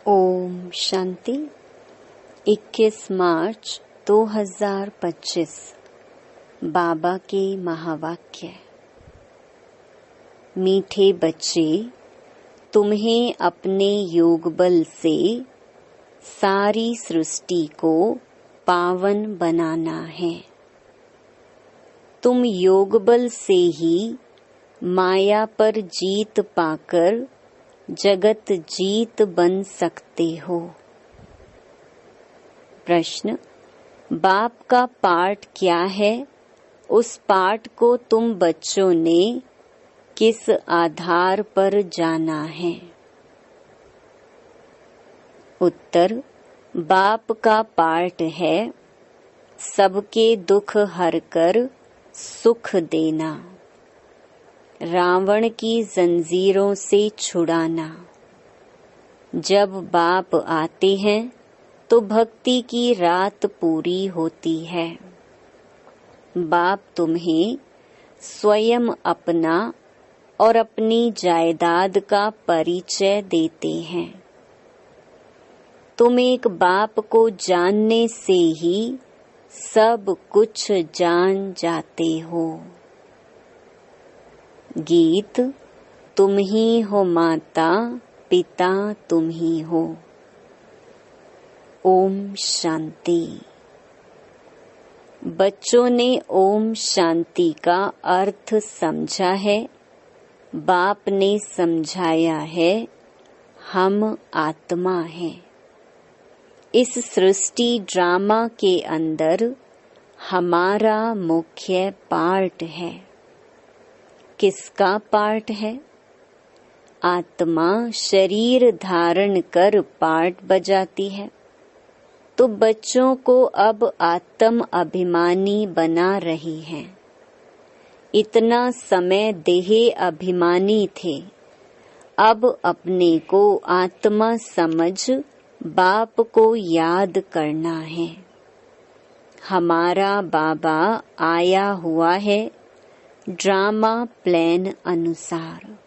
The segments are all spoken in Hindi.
ओम शांति। 21 मार्च 2025 बाबा के महावाक्य। मीठे बच्चे, तुम्हें अपने योग बल से सारी सृष्टि को पावन बनाना है। तुम योग बल से ही माया पर जीत पाकर जगत जीत बन सकते हो। प्रश्न, बाप का पाठ क्या है? उस पाठ को तुम बच्चों ने किस आधार पर जाना है? उत्तर, बाप का पाठ है सबके दुख हरकर सुख देना, रावण की जंजीरों से छुड़ाना। जब बाप आते हैं तो भक्ति की रात पूरी होती है। बाप तुम्हें स्वयं अपना और अपनी जायदाद का परिचय देते हैं। तुम एक बाप को जानने से ही सब कुछ जान जाते हो। गीत, तुम ही हो माता पिता तुम ही हो। ओम शांति। बच्चों ने ओम शांति का अर्थ समझा है। बाप ने समझाया है, हम आत्मा हैं। इस सृष्टि ड्रामा के अंदर हमारा मुख्य पार्ट है। किसका पार्ट है? आत्मा शरीर धारण कर पार्ट बजाती है। तो बच्चों को अब आत्म अभिमानी बना रही है। इतना समय देह अभिमानी थे, अब अपने को आत्मा समझ बाप को याद करना है। हमारा बाबा आया हुआ है ड्रामा प्लान अनुसार।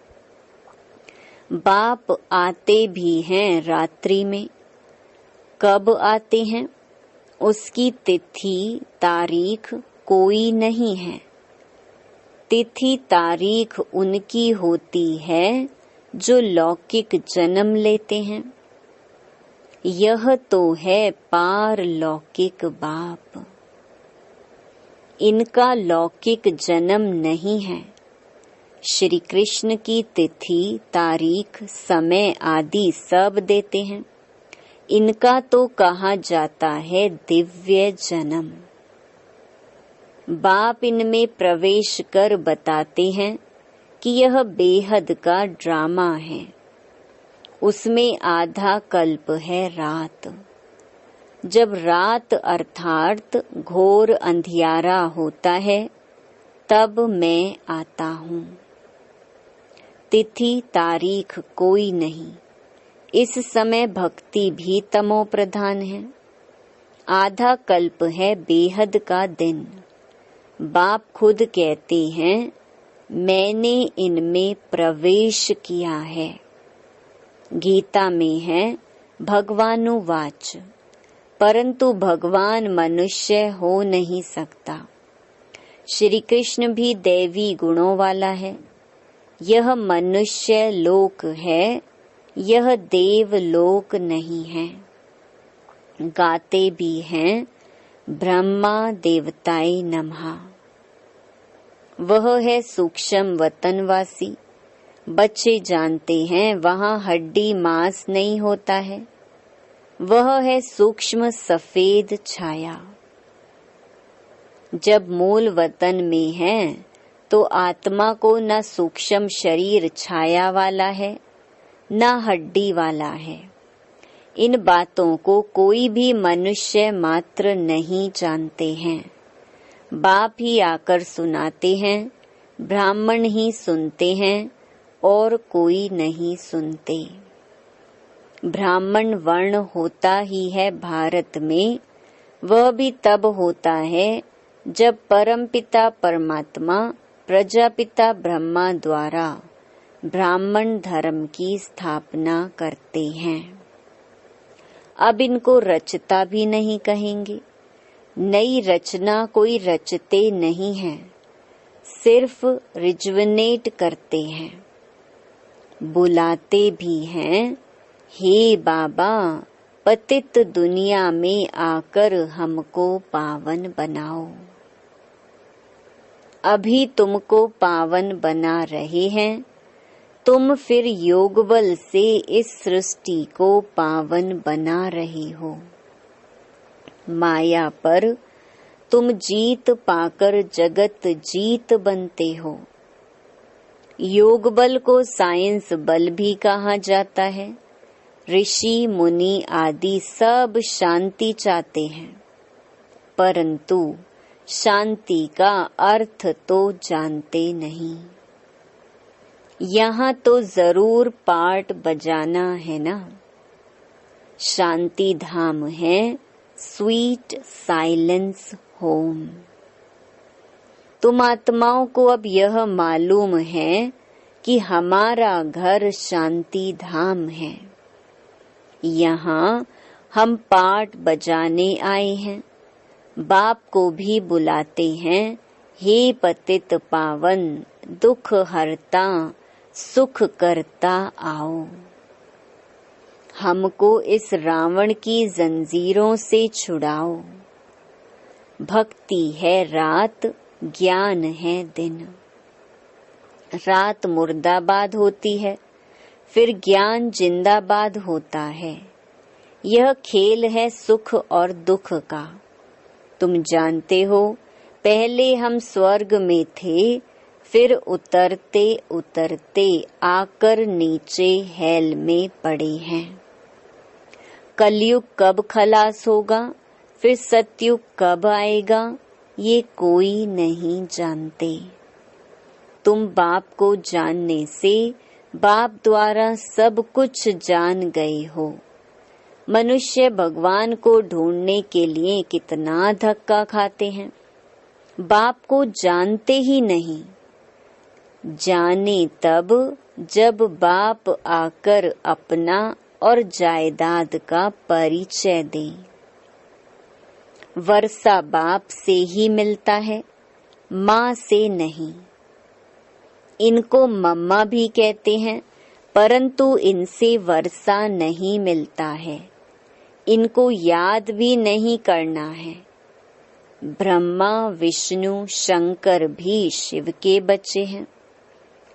बाप आते भी हैं रात्रि में। कब आते हैं उसकी तिथि तारीख कोई नहीं है। तिथि तारीख उनकी होती है जो लौकिक जन्म लेते हैं। यह तो है पारलौकिक बाप। इनका लौकिक जन्म नहीं है। श्री कृष्ण की तिथि तारीख समय आदि सब देते हैं। इनका तो कहा जाता है दिव्य जन्म। बाप इनमें प्रवेश कर बताते हैं कि यह बेहद का ड्रामा है। उसमें आधा कल्प है रात। जब रात अर्थात घोर अंधियारा होता है तब मैं आता हूँ। तिथि तारीख कोई नहीं। इस समय भक्ति भी तमो प्रधान है। आधा कल्प है बेहद का दिन। बाप खुद कहते हैं, मैंने इनमें प्रवेश किया है। गीता में है भगवानुवाच, परंतु भगवान मनुष्य हो नहीं सकता। श्री कृष्ण भी दैवी गुणों वाला है। यह मनुष्य लोक है, यह देव लोक नहीं है। गाते भी हैं ब्रह्मा देवताय नमः। वह है सूक्ष्म वतनवासी। बच्चे जानते हैं वहाँ हड्डी मांस नहीं होता है। वह है सूक्ष्म सफेद छाया। जब मूल वतन में है तो आत्मा को न सूक्ष्म शरीर छाया वाला है न हड्डी वाला है। इन बातों को कोई भी मनुष्य मात्र नहीं जानते हैं। बाप ही आकर सुनाते हैं, ब्राह्मण ही सुनते हैं और कोई नहीं सुनते। ब्राह्मण वर्ण होता ही है भारत में। वह भी तब होता है जब परमपिता परमात्मा प्रजापिता ब्रह्मा द्वारा ब्राह्मण धर्म की स्थापना करते हैं। अब इनको रचता भी नहीं कहेंगे। नई रचना कोई रचते नहीं हैं, सिर्फ रिजुविनेट करते हैं। बुलाते भी हैं, हे बाबा पतित दुनिया में आकर हमको पावन बनाओ। अभी तुमको पावन बना रहे हैं, तुम फिर योग बल से इस सृष्टि को पावन बना रहे हो। माया पर तुम जीत पाकर जगत जीत बनते हो। योग बल को साइंस बल भी कहा जाता है। ऋषि मुनि आदि सब शांति चाहते हैं, परंतु शांति का अर्थ तो जानते नहीं। यहाँ तो जरूर पार्ट बजाना है ना। शांति धाम है स्वीट साइलेंस होम। तुम आत्माओं को अब यह मालूम है कि हमारा घर शांति धाम है। यहाँ हम पार्ट बजाने आए हैं। बाप को भी बुलाते हैं, हे पतित पावन दुख हरता सुख करता आओ। हमको इस रावण की जंजीरों से छुड़ाओ। भक्ति है रात, ज्ञान है दिन। रात मुर्दाबाद होती है, फिर ज्ञान जिंदाबाद होता है। यह खेल है सुख और दुख का। तुम जानते हो, पहले हम स्वर्ग में थे, फिर उतरते उतरते आकर नीचे हेल में पड़े हैं। कलयुग कब खलास होगा, फिर सतयुग कब आएगा, ये कोई नहीं जानते। तुम बाप को जानने से बाप द्वारा सब कुछ जान गए हो। मनुष्य भगवान को ढूंढने के लिए कितना धक्का खाते हैं, बाप को जानते ही नहीं। जाने तब जब बाप आकर अपना और जायदाद का परिचय दे। वर्षा बाप से ही मिलता है, माँ से नहीं। इनको मम्मा भी कहते हैं, परंतु इनसे वर्षा नहीं मिलता है। इनको याद भी नहीं करना है। ब्रह्मा विष्णु शंकर भी शिव के बच्चे हैं,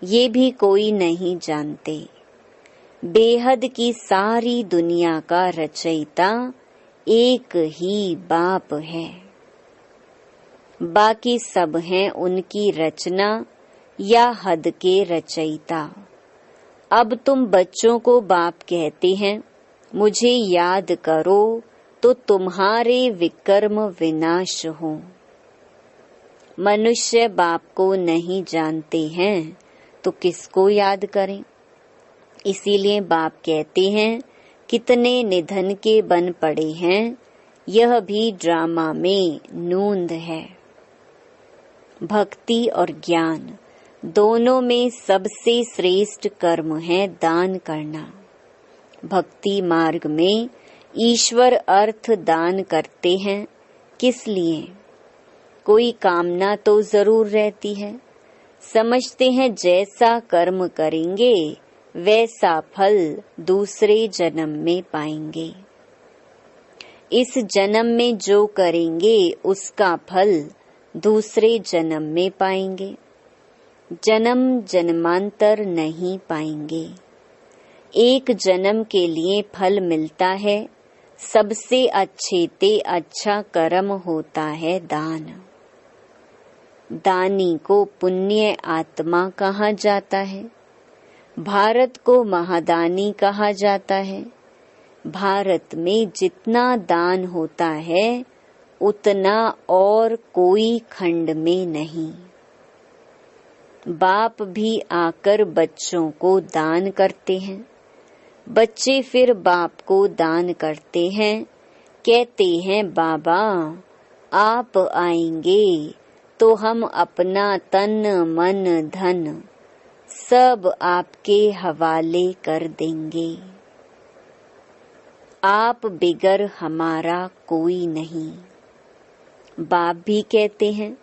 ये भी कोई नहीं जानते। बेहद की सारी दुनिया का रचयिता एक ही बाप है, बाकी सब हैं उनकी रचना या हद के रचयिता। अब तुम बच्चों को बाप कहते हैं, मुझे याद करो तो तुम्हारे विकर्म विनाश हो। मनुष्य बाप को नहीं जानते हैं तो किसको याद करें। इसीलिए बाप कहते हैं, कितने निधन के बन पड़े हैं, यह भी ड्रामा में नूंद है। भक्ति और ज्ञान दोनों में सबसे श्रेष्ठ कर्म है दान करना। भक्ति मार्ग में ईश्वर अर्थ दान करते हैं। किस लिए? कोई कामना तो जरूर रहती है। समझते हैं जैसा कर्म करेंगे वैसा फल दूसरे जन्म में पाएंगे। इस जन्म में जो करेंगे उसका फल दूसरे जन्म में पाएंगे। जन्म जन्मांतर नहीं पाएंगे। एक जन्म के लिए फल मिलता है। सबसे अच्छे ते अच्छा कर्म होता है दान। दानी को पुण्य आत्मा कहा जाता है। भारत को महादानी कहा जाता है। भारत में जितना दान होता है उतना और कोई खंड में नहीं। बाप भी आकर बच्चों को दान करते हैं। बच्चे फिर बाप को दान करते हैं। कहते हैं, बाबा आप आएंगे तो हम अपना तन मन धन सब आपके हवाले कर देंगे। आप बिगर हमारा कोई नहीं। बाप भी कहते हैं,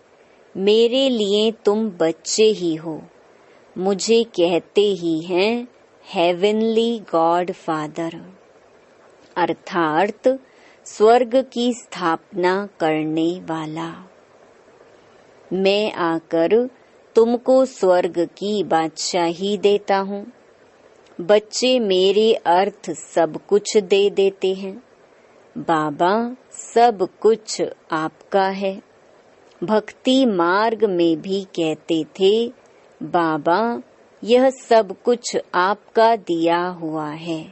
मेरे लिए तुम बच्चे ही हो। मुझे कहते ही हैं हेवनली गॉड फादर, अर्थात स्वर्ग की स्थापना करने वाला। मैं आकर तुमको स्वर्ग की बादशाही देता हूँ। बच्चे मेरे अर्थ सब कुछ दे देते हैं। बाबा, सब कुछ आपका है। भक्ति मार्ग में भी कहते थे, बाबा यह सब कुछ आपका दिया हुआ है।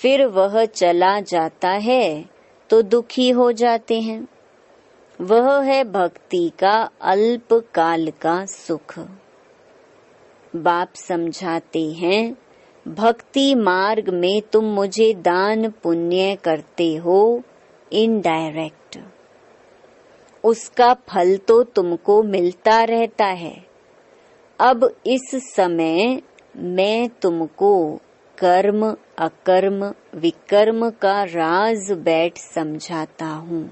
फिर वह चला जाता है तो दुखी हो जाते हैं। वह है भक्ति का अल्प काल का सुख। बाप समझाते हैं, भक्ति मार्ग में तुम मुझे दान पुण्य करते हो इनडायरेक्ट, उसका फल तो तुमको मिलता रहता है। अब इस समय मैं तुमको कर्म अकर्म विकर्म का राज बैठ समझाता हूँ।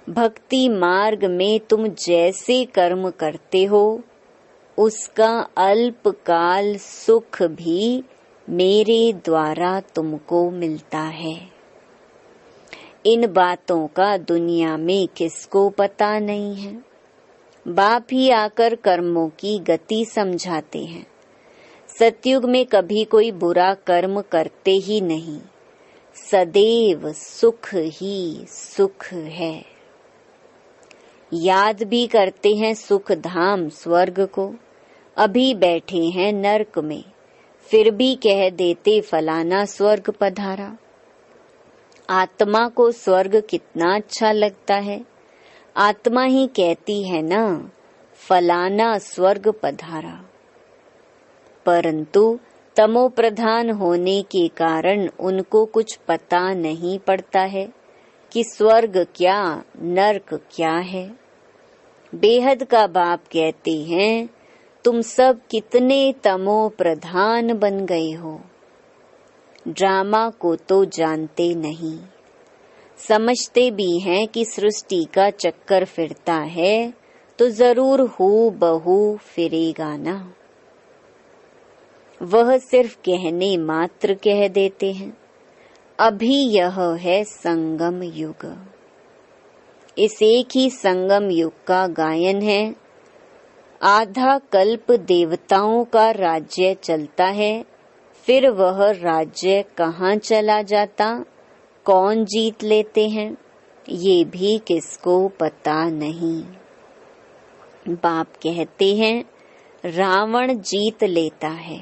भक्ति मार्ग में तुम जैसे कर्म करते हो, उसका अल्पकाल सुख भी मेरे द्वारा तुमको मिलता है। इन बातों का दुनिया में किसको पता नहीं है। बाप ही आकर कर्मों की गति समझाते हैं। सतयुग में कभी कोई बुरा कर्म करते ही नहीं, सदैव सुख ही सुख है। याद भी करते हैं सुख धाम स्वर्ग को, अभी बैठे हैं नरक में, फिर भी कह देते फलाना स्वर्ग पधारा। आत्मा को स्वर्ग कितना अच्छा लगता है। आत्मा ही कहती है ना, फलाना स्वर्ग पधारा। परंतु तमो प्रधान होने के कारण उनको कुछ पता नहीं पड़ता है कि स्वर्ग क्या नरक क्या है। बेहद का बाप कहते हैं, तुम सब कितने तमो प्रधान बन गए हो। ड्रामा को तो जानते नहीं, समझते भी हैं कि सृष्टि का चक्कर फिरता है तो जरूर हूबहू फिरेगा ना। वह सिर्फ कहने मात्र कह देते हैं। अभी यह है संगम युग। इस एक ही संगम युग का गायन है। आधा कल्प देवताओं का राज्य चलता है, फिर वह राज्य कहाँ चला जाता, कौन जीत लेते हैं, ये भी किसको पता नहीं। बाप कहते हैं, रावण जीत लेता है।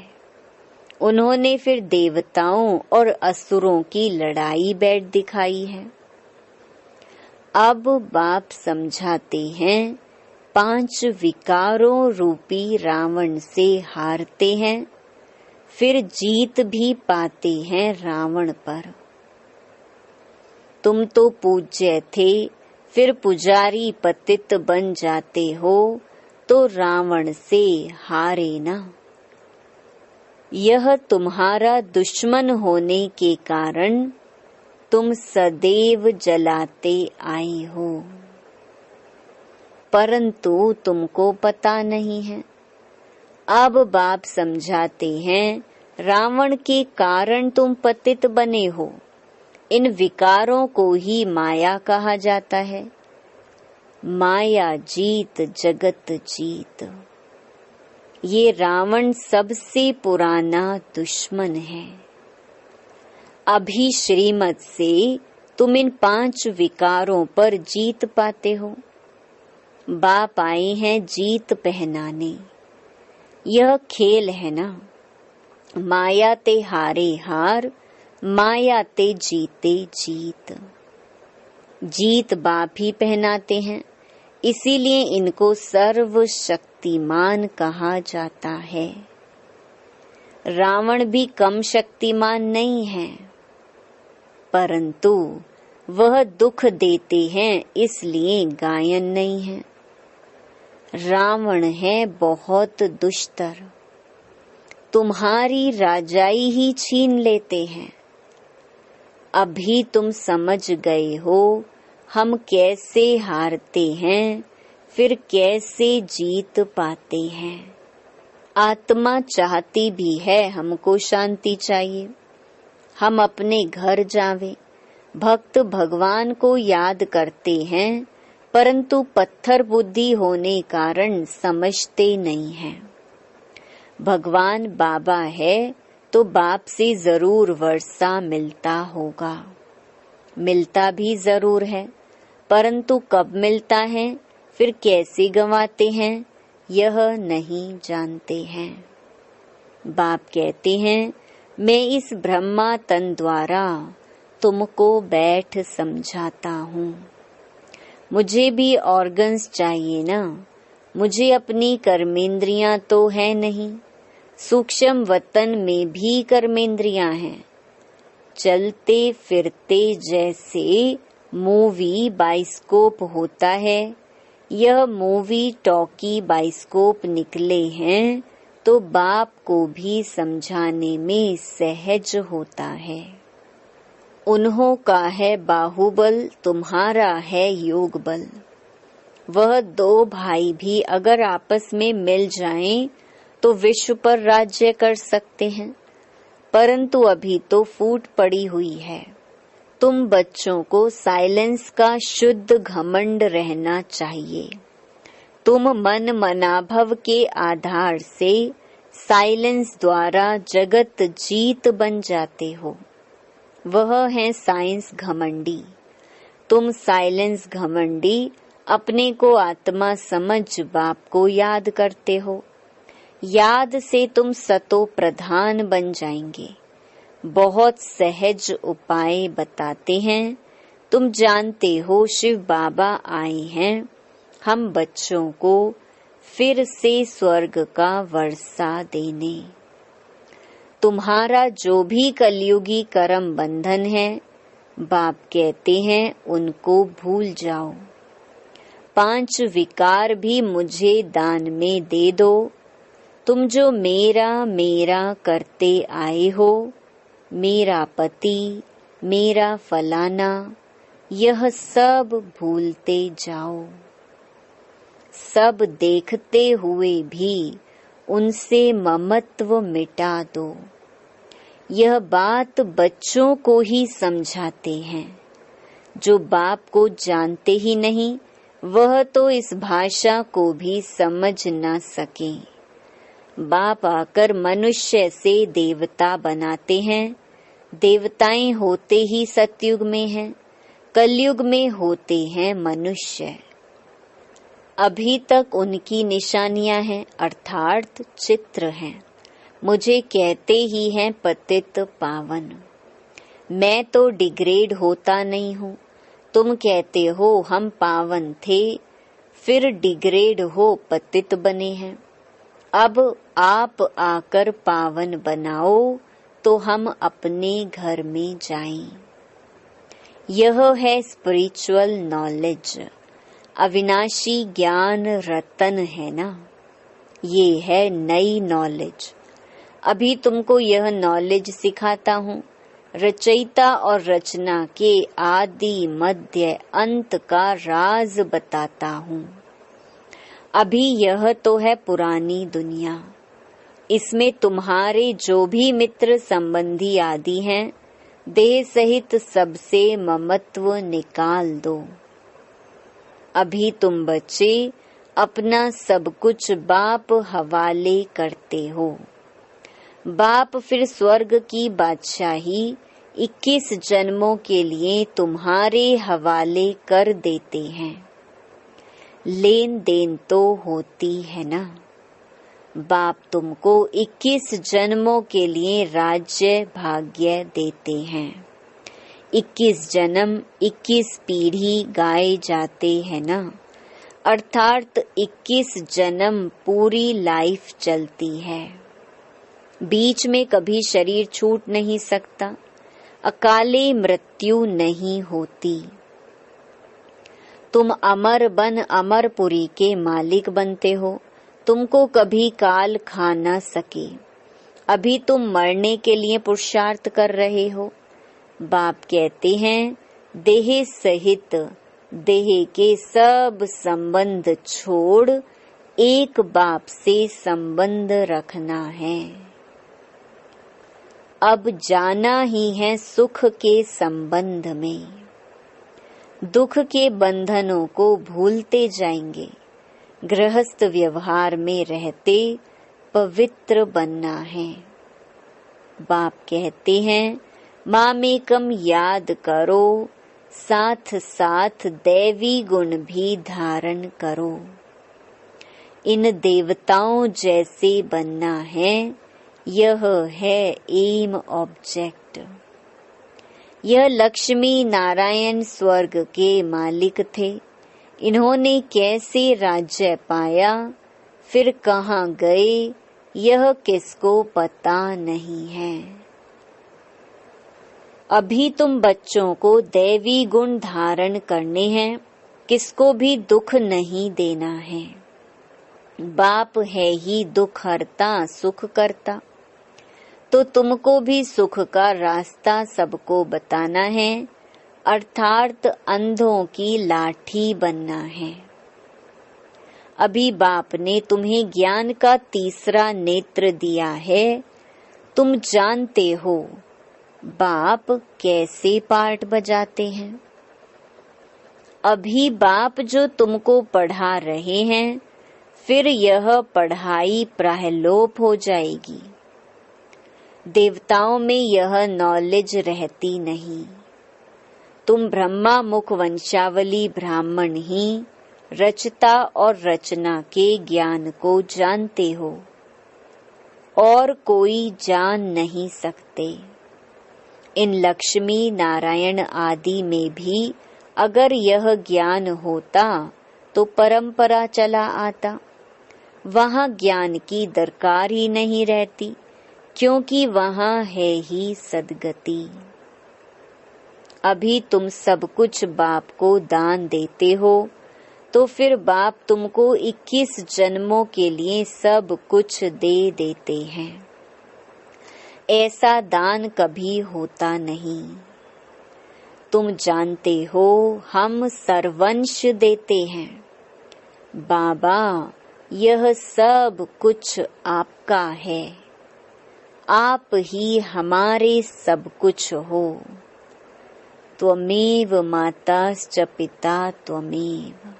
उन्होंने फिर देवताओं और असुरों की लड़ाई बैठ दिखाई है। अब बाप समझाते हैं, 5 विकारों रूपी रावण से हारते हैं, फिर जीत भी पाते हैं रावण पर। तुम तो पूज्य थे, फिर पुजारी पतित बन जाते हो तो रावण से हारे ना। यह तुम्हारा दुश्मन होने के कारण तुम सदैव जलाते आए हो, परंतु तुमको पता नहीं है। अब बाप समझाते हैं, रावण के कारण तुम पतित बने हो। इन विकारों को ही माया कहा जाता है। माया जीत जगत जीत। ये रावण सबसे पुराना दुश्मन है। अभी श्रीमत से तुम इन 5 विकारों पर जीत पाते हो। बाप आए हैं जीत पहनाने। यह खेल है ना, माया ते हारे हार, माया ते जीते जीत। जीत बाप ही पहनाते हैं, इसीलिए इनको सर्वशक्तिमान कहा जाता है। रावण भी कम शक्तिमान नहीं है, परंतु वह दुख देते हैं इसलिए गायन नहीं है। रावण है बहुत दुष्टर, तुम्हारी राजाई ही छीन लेते हैं। अभी तुम समझ गए हो हम कैसे हारते हैं, फिर कैसे जीत पाते हैं। आत्मा चाहती भी है हमको शांति चाहिए, हम अपने घर जावें। भक्त भगवान को याद करते हैं, परंतु पत्थर बुद्धि होने कारण समझते नहीं हैं। भगवान बाबा है तो बाप से जरूर वर्षा मिलता होगा, मिलता भी जरूर है, परंतु कब मिलता है, फिर कैसे गंवाते हैं, यह नहीं जानते हैं। बाप कहते हैं मैं इस ब्रह्मा तन द्वारा तुमको बैठ समझाता हूँ। मुझे भी ऑर्गन्स चाहिए ना, मुझे अपनी कर्मेंद्रियां तो है नहीं, सूक्ष्म वतन में भी कर्मेंद्रियां हैं। चलते फिरते जैसे मूवी बाइस्कोप होता है, यह मूवी टॉकी बाइस्कोप निकले हैं तो बाप को भी समझाने में सहज होता है। उन्हों का है बाहुबल, तुम्हारा है योग बल। वह दो भाई भी अगर आपस में मिल जाएं तो विश्व पर राज्य कर सकते हैं, परंतु अभी तो फूट पड़ी हुई है। तुम बच्चों को साइलेंस का शुद्ध घमंड रहना चाहिए। तुम मन मनाभव के आधार से साइलेंस द्वारा जगत जीत बन जाते हो। वह है साइंस घमंडी। तुम साइलेंस घमंडी अपने को आत्मा समझ बाप को याद करते हो। याद से तुम सतो प्रधान बन जाएंगे। बहुत सहज उपाय बताते हैं। तुम जानते हो शिव बाबा आए हैं हम बच्चों को फिर से स्वर्ग का वर्षा देने। तुम्हारा जो भी कलयुगी कर्म बंधन है, बाप कहते हैं उनको भूल जाओ। 5 विकार भी मुझे दान में दे दो। तुम जो मेरा मेरा करते आए हो, मेरा पति, मेरा फलाना, यह सब भूलते जाओ। सब देखते हुए भी उनसे ममत्व मिटा दो। यह बात बच्चों को ही समझाते हैं। जो बाप को जानते ही नहीं, वह तो इस भाषा को भी समझ न सके। बाप आकर मनुष्य से देवता बनाते हैं। देवताएं होते ही सतयुग में हैं, कलयुग में होते हैं मनुष्य। अभी तक उनकी निशानियां हैं, अर्थात चित्र हैं। मुझे कहते ही हैं पतित पावन। मैं तो डिग्रेड होता नहीं हूँ। तुम कहते हो हम पावन थे, फिर डिग्रेड हो पतित बने हैं। अब आप आकर पावन बनाओ तो हम अपने घर में जाएं। यह है स्पिरिचुअल नॉलेज, अविनाशी ज्ञान रतन है ना। ये है नई नॉलेज। अभी तुमको यह नॉलेज सिखाता हूँ। रचयिता और रचना के आदि मध्य अंत का राज बताता हूँ। अभी यह तो है पुरानी दुनिया। इसमें तुम्हारे जो भी मित्र संबंधी आदि हैं, देह सहित सबसे ममत्व निकाल दो। अभी तुम बच्चे अपना सब कुछ बाप हवाले करते हो। बाप फिर स्वर्ग की बादशाही 21 जन्मों के लिए तुम्हारे हवाले कर देते हैं। लेन देन तो होती है ना। बाप तुमको 21 जन्मों के लिए राज्य भाग्य देते हैं। 21 जन्म 21 पीढ़ी गाए जाते हैं ना, अर्थात 21 जन्म पूरी लाइफ चलती है। बीच में कभी शरीर छूट नहीं सकता, अकाले मृत्यु नहीं होती। तुम अमर बन अमरपुरी के मालिक बनते हो। तुमको कभी काल खा न सके। अभी तुम मरने के लिए पुरुषार्थ कर रहे हो। बाप कहते हैं देह सहित देह के सब संबंध छोड़ एक बाप से संबंध रखना है। अब जाना ही है सुख के संबंध में। दुख के बंधनों को भूलते जाएंगे। गृहस्थ व्यवहार में रहते पवित्र बनना है। बाप कहते हैं मामेकम याद करो, साथ साथ दैवी गुण भी धारण करो। इन देवताओं जैसे बनना है, यह है एम ऑब्जेक्ट। यह लक्ष्मी नारायण स्वर्ग के मालिक थे। इन्होंने कैसे राज्य पाया, फिर कहाँ गए, यह किसको पता नहीं है। अभी तुम बच्चों को दैवी गुण धारण करने हैं, किसको भी दुख नहीं देना है। बाप है ही दुख हरता सुख करता, तो तुमको भी सुख का रास्ता सबको बताना है, अर्थात अंधों की लाठी बनना है। अभी बाप ने तुम्हें ज्ञान का तीसरा नेत्र दिया है। तुम जानते हो बाप कैसे पार्ट बजाते हैं। अभी बाप जो तुमको पढ़ा रहे हैं, फिर यह पढ़ाई प्रायलोप हो जाएगी। देवताओं में यह नॉलेज रहती नहीं। तुम ब्रह्मा मुख वंशावली ब्राह्मण ही रचता और रचना के ज्ञान को जानते हो, और कोई जान नहीं सकते। इन लक्ष्मी नारायण आदि में भी अगर यह ज्ञान होता तो परंपरा चला आता। वहाँ ज्ञान की दरकार ही नहीं रहती, क्योंकि वहाँ है ही सद्गति। अभी तुम सब कुछ बाप को दान देते हो, तो फिर बाप तुमको 21 जन्मों के लिए सब कुछ दे देते हैं। ऐसा दान कभी होता नहीं। तुम जानते हो हम सर्वंश देते हैं। बाबा, यह सब कुछ आपका है। आप ही हमारे सब कुछ हो। त्वमेव माताश्च पिता त्वमेव।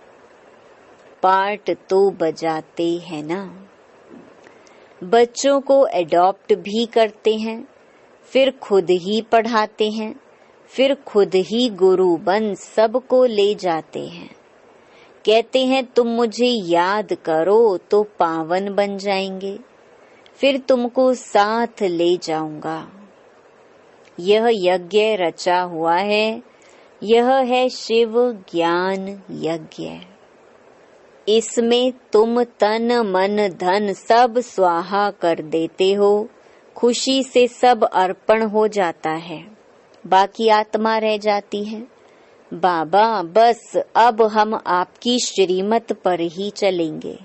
पार्ट तो बजाते हैं ना। बच्चों को एडॉप्ट भी करते हैं, फिर खुद ही पढ़ाते हैं, फिर खुद ही गुरु बन सबको ले जाते हैं। कहते हैं तुम मुझे याद करो तो पावन बन जाएंगे, फिर तुमको साथ ले जाऊंगा। यह यज्ञ रचा हुआ है, यह है शिव ज्ञान यज्ञ। इसमें तुम तन मन धन सब स्वाहा कर देते हो, खुशी से सब अर्पण हो जाता है, बाकी आत्मा रह जाती है। बाबा, बस अब हम आपकी श्रीमत पर ही चलेंगे।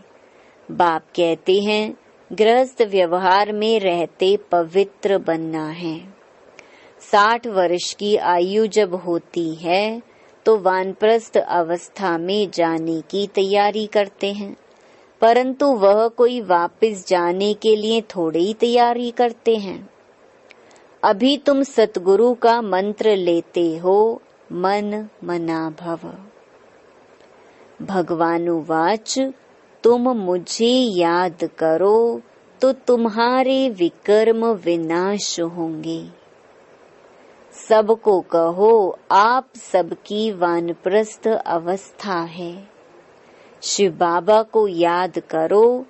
बाप कहते हैं गृहस्थ व्यवहार में रहते पवित्र बनना है। 60 वर्ष की आयु जब होती है तो वानप्रस्थ अवस्था में जाने की तैयारी करते हैं, परंतु वह कोई वापस जाने के लिए थोड़ी ही तैयारी करते हैं। अभी तुम सतगुरु का मंत्र लेते हो, मन मना भव। भगवानुवाच, तुम मुझे याद करो तो तुम्हारे विकर्म विनाश होंगे। सबको कहो आप सबकी वानप्रस्थ अवस्था है। शिव बाबा को याद करो,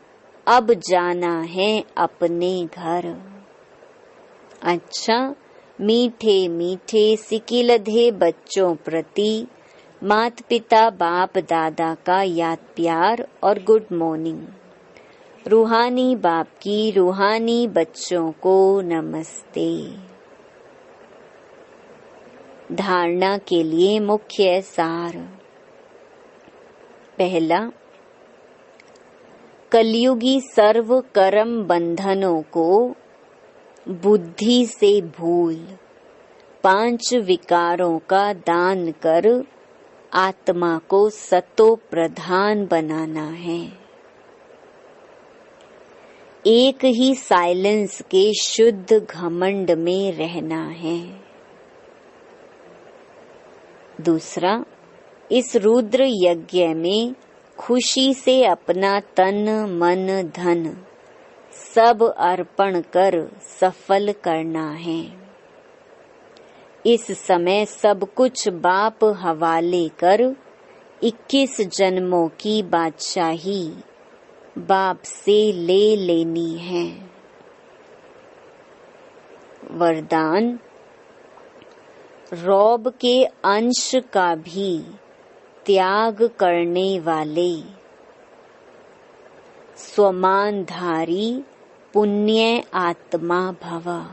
अब जाना है अपने घर। अच्छा, मीठे मीठे सिकिलधे बच्चों प्रति माता पिता बाप दादा का याद प्यार और गुड मॉर्निंग। रूहानी बाप की रूहानी बच्चों को नमस्ते। धारणा के लिए मुख्य सार। पहला, कलयुगी सर्व कर्म बंधनों को बुद्धि से भूल 5 विकारों का दान कर आत्मा को सतो प्रधान बनाना है। एक ही साइलेंस के शुद्ध घमंड में रहना है। दूसरा, इस रुद्र यज्ञ में खुशी से अपना तन मन धन सब अर्पण कर सफल करना है। इस समय सब कुछ बाप हवाले कर 21 जन्मों की बादशाही बाप से ले लेनी है। वरदान, रौब के अंश का भी त्याग करने वाले स्वमानधारी पुण्य आत्मा भव।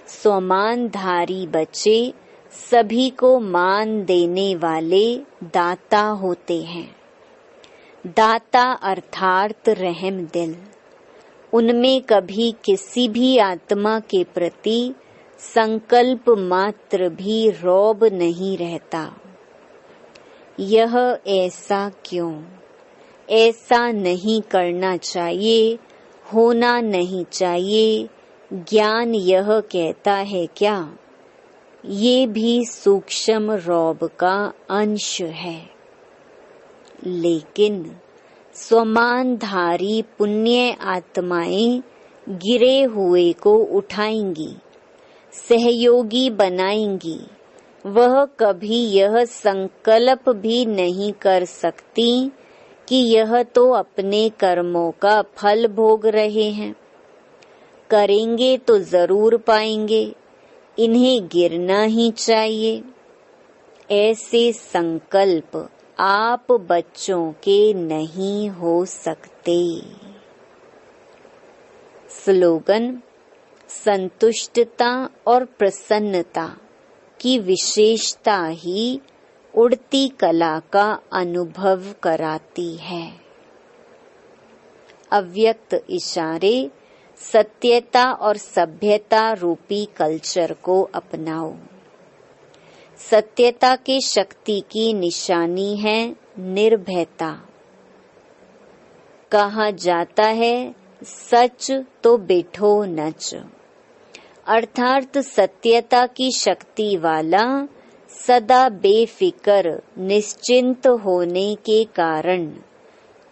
स्वमानधारी बच्चे सभी को मान देने वाले दाता होते हैं। दाता अर्थात रहम दिल। उनमें कभी किसी भी आत्मा के प्रति संकल्प मात्र भी रौब नहीं रहता। यह ऐसा क्यों? ऐसा नहीं करना चाहिए, होना नहीं चाहिए। ज्ञान यह कहता है क्या? ये भी सूक्ष्म रौब का अंश है। लेकिन स्वमानधारी पुण्य आत्माएं गिरे हुए को उठाएंगी, सहयोगी बनाएंगी। वह कभी यह संकल्प भी नहीं कर सकती कि यह तो अपने कर्मों का फल भोग रहे हैं। करेंगे तो जरूर पाएंगे, इन्हें गिरना ही चाहिए। ऐसे संकल्प आप बच्चों के नहीं हो सकते। स्लोगन, संतुष्टता और प्रसन्नता की विशेषता ही उड़ती कला का अनुभव कराती है। अव्यक्त इशारे, सत्यता और सभ्यता रूपी कल्चर को अपनाओ। सत्यता की शक्ति की निशानी है निर्भयता। कहा जाता है सच तो बैठो नच, अर्थात सत्यता की शक्ति वाला सदा बेफिक्र निश्चिंत होने के कारण,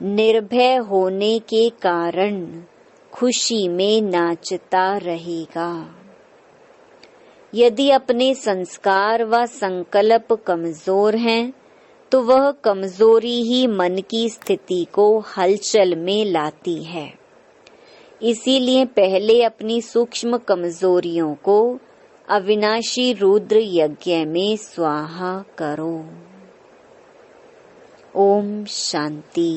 निर्भय होने के कारण खुशी में नाचता रहेगा। यदि अपने संस्कार व संकल्प कमजोर हैं, तो वह कमजोरी ही मन की स्थिति को हलचल में लाती है। इसीलिए पहले अपनी सूक्ष्म कमजोरियों को अविनाशी रुद्र यज्ञ में स्वाहा करो। ओम शांति।